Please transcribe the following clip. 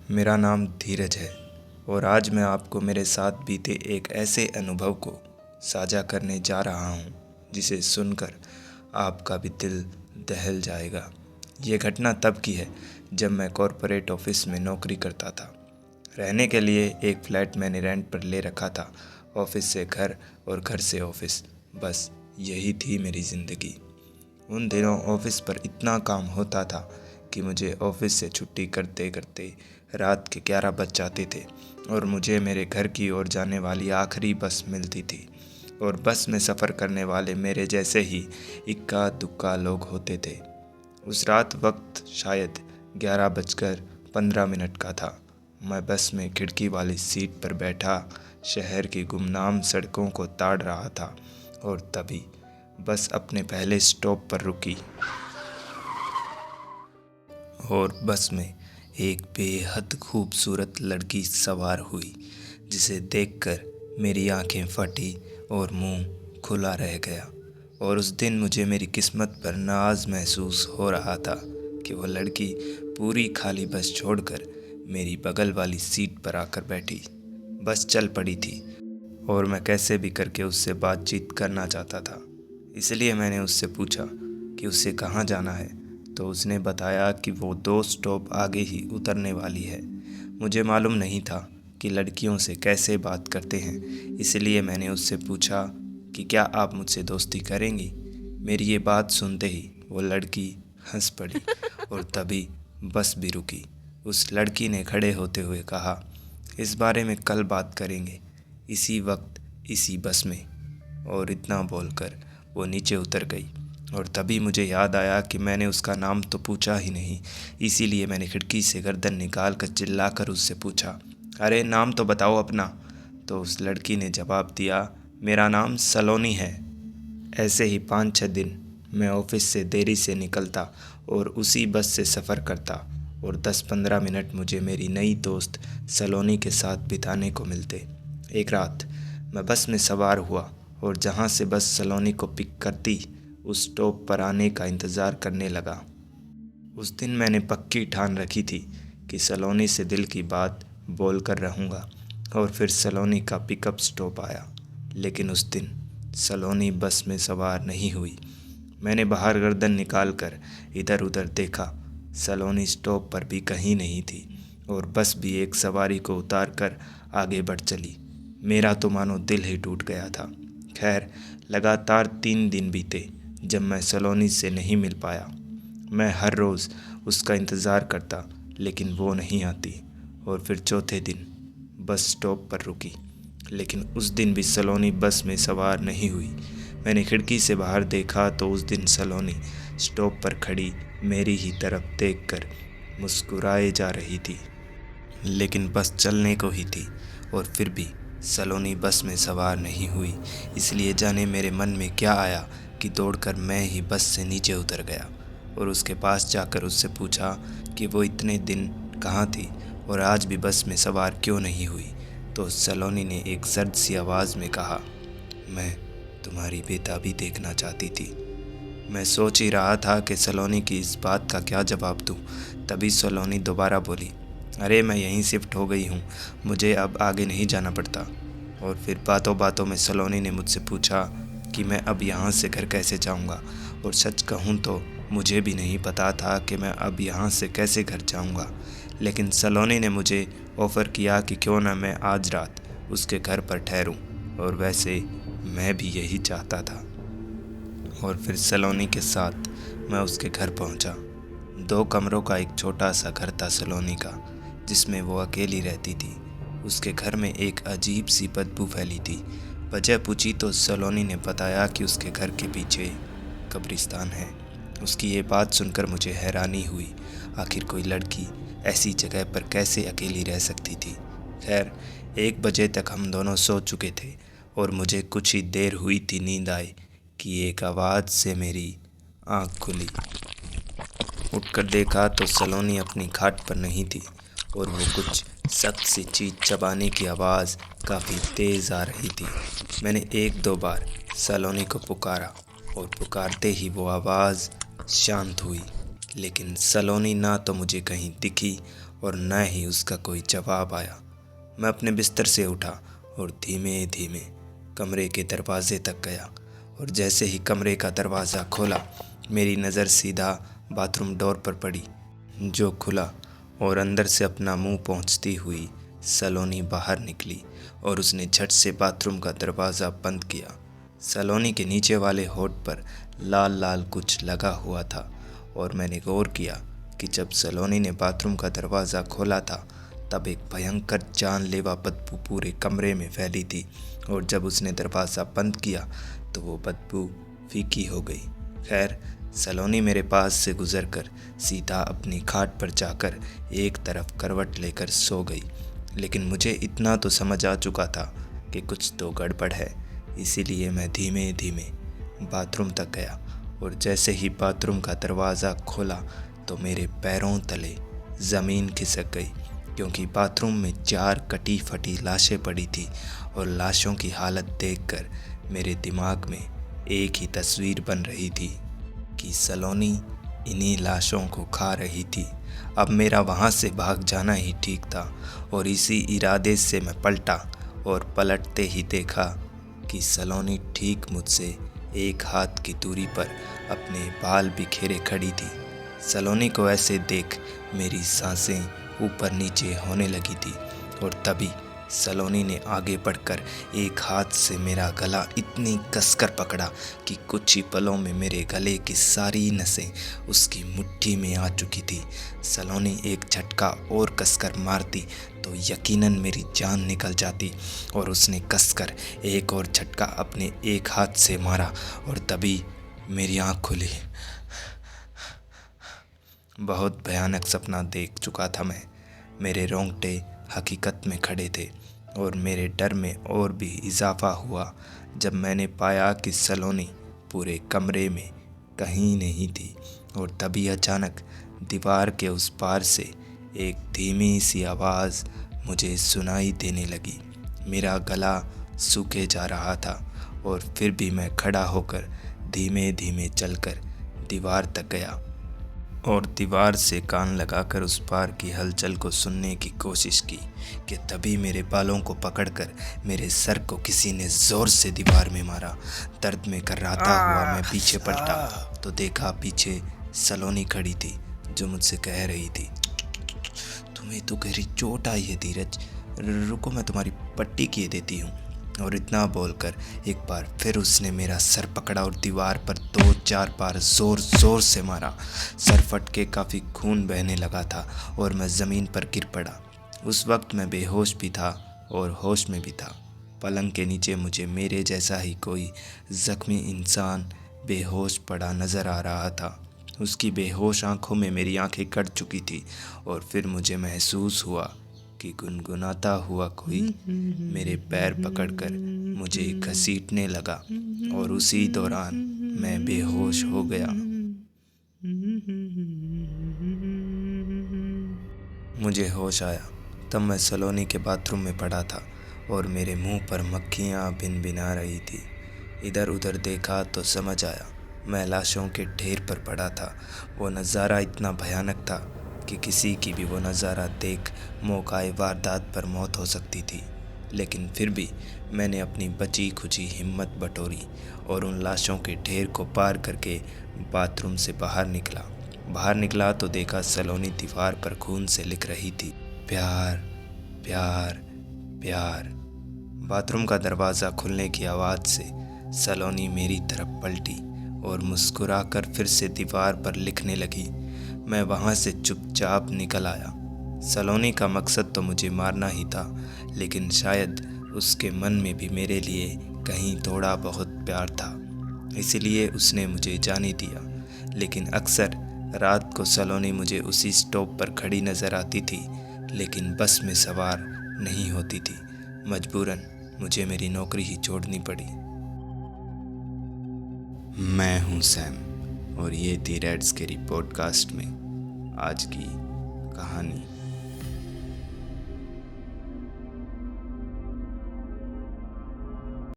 मेरा नाम धीरज है और आज मैं आपको मेरे साथ बीते एक ऐसे अनुभव को साझा करने जा रहा हूँ जिसे सुनकर आपका भी दिल दहल जाएगा। ये घटना तब की है जब मैं कॉरपोरेट ऑफिस में नौकरी करता था। रहने के लिए एक फ्लैट मैंने रेंट पर ले रखा था। ऑफिस से घर और घर से ऑफिस, बस यही थी मेरी ज़िंदगी। उन दिनों ऑफिस पर इतना काम होता था कि मुझे ऑफिस से छुट्टी करते करते रात के 11 बज जाते थे और मुझे मेरे घर की ओर जाने वाली आखिरी बस मिलती थी। और बस में सफ़र करने वाले मेरे जैसे ही इक्का दुक्का लोग होते थे। उस रात वक्त शायद 11:15 का था। मैं बस में खिड़की वाली सीट पर बैठा शहर की गुमनाम सड़कों को ताड़ रहा था और तभी बस अपने पहले स्टॉप पर रुकी और बस में एक बेहद खूबसूरत लड़की सवार हुई, जिसे देखकर मेरी आंखें फटी और मुंह खुला रह गया। और उस दिन मुझे मेरी किस्मत पर नाज महसूस हो रहा था कि वो लड़की पूरी खाली बस छोड़कर मेरी बगल वाली सीट पर आकर बैठी। बस चल पड़ी थी और मैं कैसे भी करके उससे बातचीत करना चाहता था। इसलिए मैंने उससे पूछा कि उसे कहाँ जाना है, तो उसने बताया कि वो 2 स्टॉप आगे ही उतरने वाली है। मुझे मालूम नहीं था कि लड़कियों से कैसे बात करते हैं, इसलिए मैंने उससे पूछा कि क्या आप मुझसे दोस्ती करेंगी। मेरी ये बात सुनते ही वो लड़की हंस पड़ी और तभी बस भी रुकी। उस लड़की ने खड़े होते हुए कहा, इस बारे में कल बात करेंगे, इसी वक्त इसी बस में। और इतना बोलकर वो नीचे उतर गई। और तभी मुझे याद आया कि मैंने उसका नाम तो पूछा ही नहीं। इसीलिए मैंने खिड़की से गर्दन निकाल कर चिल्लाकर उससे पूछा, अरे नाम तो बताओ अपना। तो उस लड़की ने जवाब दिया, मेरा नाम सलोनी है। ऐसे ही 5-6 दिन मैं ऑफिस से देरी से निकलता और उसी बस से सफ़र करता और 10-15 मिनट मुझे मेरी नई दोस्त सलोनी के साथ बिताने को मिलते। एक रात मैं बस में सवार हुआ और जहाँ से बस सलोनी को पिक करती उस स्टॉप पर आने का इंतज़ार करने लगा। उस दिन मैंने पक्की ठान रखी थी कि सलोनी से दिल की बात बोल कर रहूँगा। और फिर सलोनी का पिकअप स्टॉप आया, लेकिन उस दिन सलोनी बस में सवार नहीं हुई। मैंने बाहर गर्दन निकाल कर इधर उधर देखा, सलोनी स्टॉप पर भी कहीं नहीं थी और बस भी एक सवारी को उतार कर आगे बढ़ चली। मेरा तो मानो दिल ही टूट गया था। खैर, लगातार 3 दिन बीते जब मैं सलोनी से नहीं मिल पाया। मैं हर रोज़ उसका इंतज़ार करता, लेकिन वो नहीं आती। और फिर चौथे दिन बस स्टॉप पर रुकी, लेकिन उस दिन भी सलोनी बस में सवार नहीं हुई। मैंने खिड़की से बाहर देखा तो उस दिन सलोनी स्टॉप पर खड़ी मेरी ही तरफ देखकर मुस्कुराए जा रही थी, लेकिन बस चलने को ही थी। और फिर भी सलोनी बस में सवार नहीं हुई। इसलिए जाने मेरे मन में क्या आया कि दौड़कर मैं ही बस से नीचे उतर गया और उसके पास जाकर उससे पूछा कि वो इतने दिन कहाँ थी और आज भी बस में सवार क्यों नहीं हुई। तो सलोनी ने एक सर्द सी आवाज़ में कहा, मैं तुम्हारी बेताबी देखना चाहती थी। मैं सोच ही रहा था कि सलोनी की इस बात का क्या जवाब दूं। तभी सलोनी दोबारा बोली, अरे मैं यहीं शिफ्ट हो गई हूँ, मुझे अब आगे नहीं जाना पड़ता। और फिर बातों बातों में सलोनी ने मुझसे पूछा कि मैं अब यहाँ से घर कैसे जाऊँगा। और सच कहूँ तो मुझे भी नहीं पता था कि मैं अब यहाँ से कैसे घर जाऊँगा, लेकिन सलोनी ने मुझे ऑफ़र किया कि क्यों ना मैं आज रात उसके घर पर ठहरूं। और वैसे मैं भी यही चाहता था। और फिर सलोनी के साथ मैं उसके घर पहुंचा। 2 कमरों का एक छोटा सा घर था सलोनी का, जिसमें वो अकेली रहती थी। उसके घर में एक अजीब सी बदबू फैली थी। वजह पूछी तो सलोनी ने बताया कि उसके घर के पीछे कब्रिस्तान है। उसकी ये बात सुनकर मुझे हैरानी हुई। आखिर कोई लड़की ऐसी जगह पर कैसे अकेली रह सकती थी। खैर, 1 बजे तक हम दोनों सो चुके थे और मुझे कुछ ही देर हुई थी नींद आई कि एक आवाज़ से मेरी आँख खुली। उठकर देखा तो सलोनी अपनी खाट पर नहीं थी और वो कुछ सख्त सी चीज़ चबाने की आवाज़ काफ़ी तेज़ आ रही थी। मैंने 1-2 बार सलोनी को पुकारा और पुकारते ही वो आवाज़ शांत हुई, लेकिन सलोनी ना तो मुझे कहीं दिखी और न ही उसका कोई जवाब आया। मैं अपने बिस्तर से उठा और धीमे धीमे कमरे के दरवाजे तक गया और जैसे ही कमरे का दरवाज़ा खोला मेरी नज़र सीधा बाथरूम डोर पर पड़ी, जो खुला और अंदर से अपना मुंह पहुंचती हुई सलोनी बाहर निकली और उसने झट से बाथरूम का दरवाज़ा बंद किया। सलोनी के नीचे वाले होठ पर लाल लाल कुछ लगा हुआ था और मैंने गौर किया कि जब सलोनी ने बाथरूम का दरवाज़ा खोला था तब एक भयंकर जानलेवा बदबू पूरे कमरे में फैली थी और जब उसने दरवाज़ा बंद किया तो वो बदबू फीकी हो गई। खैर, सलोनी मेरे पास से गुजरकर सीधा अपनी खाट पर जाकर एक तरफ करवट लेकर सो गई, लेकिन मुझे इतना तो समझ आ चुका था कि कुछ तो गड़बड़ है। इसीलिए मैं धीमे धीमे बाथरूम तक गया और जैसे ही बाथरूम का दरवाज़ा खोला तो मेरे पैरों तले ज़मीन खिसक गई, क्योंकि बाथरूम में 4 कटी फटी लाशें पड़ी थी और लाशों की हालत देखकर मेरे दिमाग में एक ही तस्वीर बन रही थी कि सलोनी इन्हीं लाशों को खा रही थी। अब मेरा वहाँ से भाग जाना ही ठीक था और इसी इरादे से मैं पलटा और पलटते ही देखा कि सलोनी ठीक मुझसे एक हाथ की दूरी पर अपने बाल बिखेरे खड़ी थी। सलोनी को ऐसे देख मेरी सांसें ऊपर नीचे होने लगी थी और तभी सलोनी ने आगे बढ़कर एक हाथ से मेरा गला इतनी कसकर पकड़ा कि कुछ ही पलों में मेरे गले की सारी नसें उसकी मुट्ठी में आ चुकी थी। सलोनी एक झटका और कसकर मारती तो यकीनन मेरी जान निकल जाती और उसने कसकर एक और झटका अपने एक हाथ से मारा और तभी मेरी आँख खुली। बहुत भयानक सपना देख चुका था मैं। मेरे रोंगटे हकीकत में खड़े थे और मेरे डर में और भी इजाफा हुआ जब मैंने पाया कि सलोनी पूरे कमरे में कहीं नहीं थी और तभी अचानक दीवार के उस पार से एक धीमी सी आवाज़ मुझे सुनाई देने लगी। मेरा गला सूखे जा रहा था और फिर भी मैं खड़ा होकर धीमे धीमे चलकर दीवार तक गया और दीवार से कान लगाकर उस पार की हलचल को सुनने की कोशिश की कि तभी मेरे बालों को पकड़कर मेरे सर को किसी ने ज़ोर से दीवार में मारा। दर्द में कर्राता हुआ मैं पीछे पलटा तो देखा पीछे सलोनी खड़ी थी, जो मुझसे कह रही थी, तुम्हें तो गहरी चोट आई है धीरज, रुको मैं तुम्हारी पट्टी किए देती हूँ। और इतना बोलकर एक बार फिर उसने मेरा सर पकड़ा और दीवार पर 2-4 बार ज़ोर ज़ोर से मारा। सर फट के काफ़ी खून बहने लगा था और मैं ज़मीन पर गिर पड़ा। उस वक्त मैं बेहोश भी था और होश में भी था। पलंग के नीचे मुझे मेरे जैसा ही कोई ज़ख्मी इंसान बेहोश पड़ा नज़र आ रहा था। उसकी बेहोश आंखों में मेरी आंखें कट चुकी थी और फिर मुझे महसूस हुआ कि गुनगुनाता हुआ कोई मेरे पैर पकड़कर मुझे घसीटने लगा और उसी दौरान मैं बेहोश हो गया। मुझे होश आया तब मैं सलोनी के बाथरूम में पड़ा था और मेरे मुंह पर मक्खियाँ भिनभिना रही थी। इधर उधर देखा तो समझ आया मैं लाशों के ढेर पर पड़ा था। वो नज़ारा इतना भयानक था कि किसी की भी वो नज़ारा देख मौकाए वारदात पर मौत हो सकती थी, लेकिन फिर भी मैंने अपनी बची खुची हिम्मत बटोरी और उन लाशों के ढेर को पार करके बाथरूम से बाहर निकला तो देखा सलोनी दीवार पर खून से लिख रही थी, प्यार प्यार प्यार। बाथरूम का दरवाज़ा खुलने की आवाज़ से सलोनी मेरी तरफ पलटी और मुस्कुराकर फिर से दीवार पर लिखने लगी। मैं वहाँ से चुपचाप निकल आया। सलोनी का मकसद तो मुझे मारना ही था, लेकिन शायद उसके मन में भी मेरे लिए कहीं थोड़ा बहुत प्यार था, इसलिए उसने मुझे जाने दिया। लेकिन अक्सर रात को सलोनी मुझे उसी स्टॉप पर खड़ी नज़र आती थी, लेकिन बस में सवार नहीं होती थी। मजबूरन मुझे मेरी नौकरी ही छोड़नी पड़ी। मैं हूँ सैम और ये थी रेड स्केरी पॉडकास्ट में आज की कहानी।